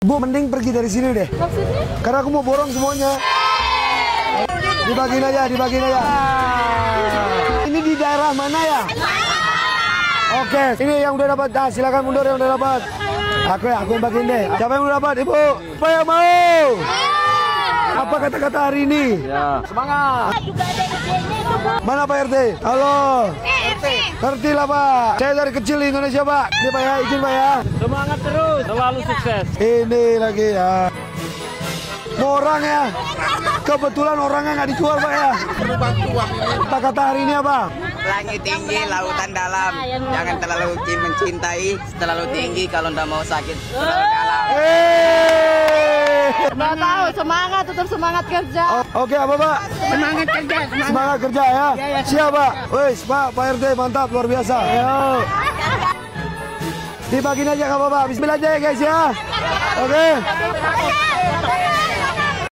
Bu, mending pergi dari sini deh. Maksudnya? Karena aku mau borong semuanya. Dibagiin aja, dibagiin aja. Ini di daerah mana ya? Oke, ini yang udah dapat. Nah, silakan mundur yang udah dapat. Aku yang bagiin deh. Siapa yang udah dapat, Ibu? Siapa yang mau? Apa kata-kata hari ini? Ya. Semangat. Mana Pak RT? Halo. RT lah Pak. Saya dari kecil di Indonesia Pak. Ini Pak ya, izin Pak ya. Semangat terus. Selalu sukses. Ini lagi ya. Mau orang ya. Kebetulan orangnya nggak dijual Pak ya. Kata-kata hari ini apa? Langit tinggi, lautan dalam. Jangan terlalu mencintai, terlalu tinggi. Kalau nggak mau sakit, terlalu dalam. Nggak tahu, semangat, tetap semangat kerja. Oke, apa Pak? Semangat kerja, Semangat kerja ya. Siap Pak. Wes Pak RT mantap luar biasa. Ayo. Dibagiin aja nggak apa-apa. Bismillah aja ya guys ya. Oke.